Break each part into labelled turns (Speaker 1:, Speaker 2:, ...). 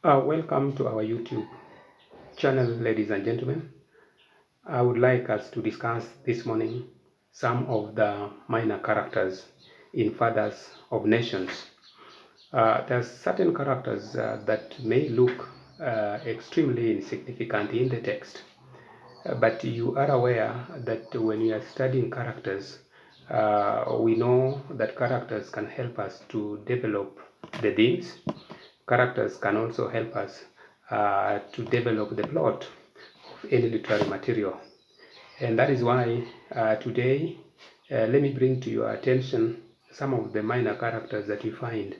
Speaker 1: Welcome to our YouTube channel, ladies and gentlemen. I would like us to discuss this morning some of the minor characters in Fathers of Nations. There's certain characters that may look extremely insignificant in the text, but you are aware that when we are studying characters, we know that characters can help us to develop the themes. Characters can also help us to develop the plot of any literary material. And that is why today, let me bring to your attention some of the minor characters that you find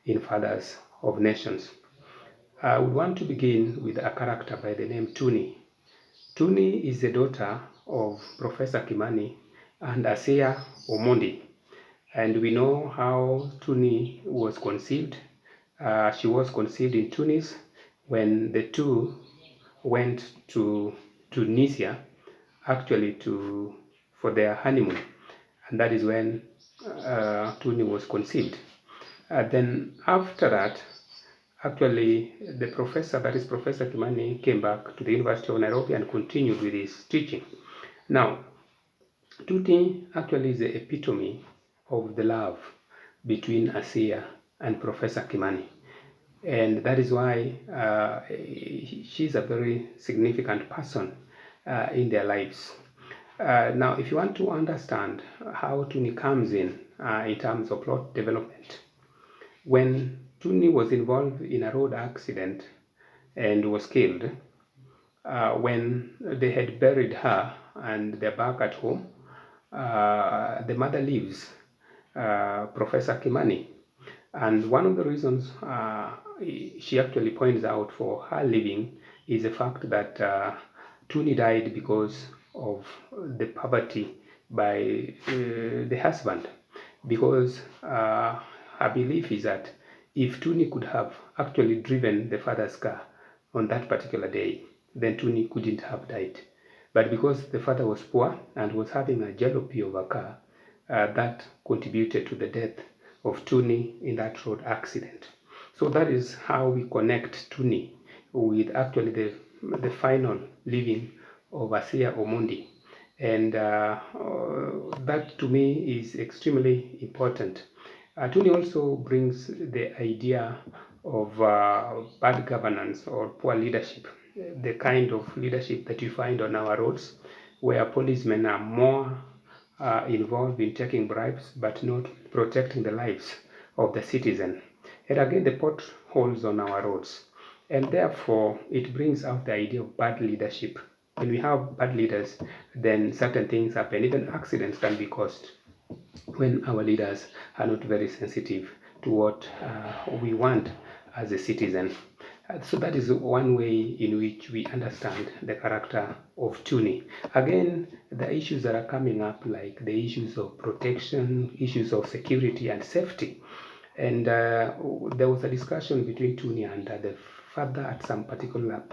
Speaker 1: in Fathers of Nations. I would want to begin with a character by the name TUNI. TUNI is the daughter of Professor Kimani and Asiya Omondi. And we know how TUNI was conceived. She was conceived in Tunis when the two went to Tunisia, actually for their honeymoon, and that is when TUNI was conceived. Then after that, actually the professor, that is Professor Kimani, came back to the University of Nairobi and continued with his teaching. Now, TUNI actually is the epitome of the love between Asiya and Professor Kimani. And that is why she's a very significant person in their lives. Now, if you want to understand how TUNI comes in terms of plot development, when TUNI was involved in a road accident and was killed, when they had buried her and they're back at home, the mother leaves Professor Kimani. And one of the reasons she actually points out for her leaving is the fact that TUNI died because of the poverty by the husband. Because her belief is that if TUNI could have actually driven the father's car on that particular day, then TUNI couldn't have died. But because the father was poor and was having a jalopy of a car, that contributed to the death of TUNI in that road accident. So that is how we connect TUNI with actually the final living of Asiya Omondi. And that to me is extremely important. TUNI also brings the idea of bad governance or poor leadership, the kind of leadership that you find on our roads, where policemen are more involved in taking bribes but not protecting the lives of the citizen. And again, the potholes on our roads. And therefore, it brings out the idea of bad leadership. When we have bad leaders, then certain things happen. Even accidents can be caused when our leaders are not very sensitive to what we want as a citizen. So that is one way in which we understand the character of TUNI. Again, the issues that are coming up, like the issues of protection, issues of security and safety. And there was a discussion between TUNI and the father at some particular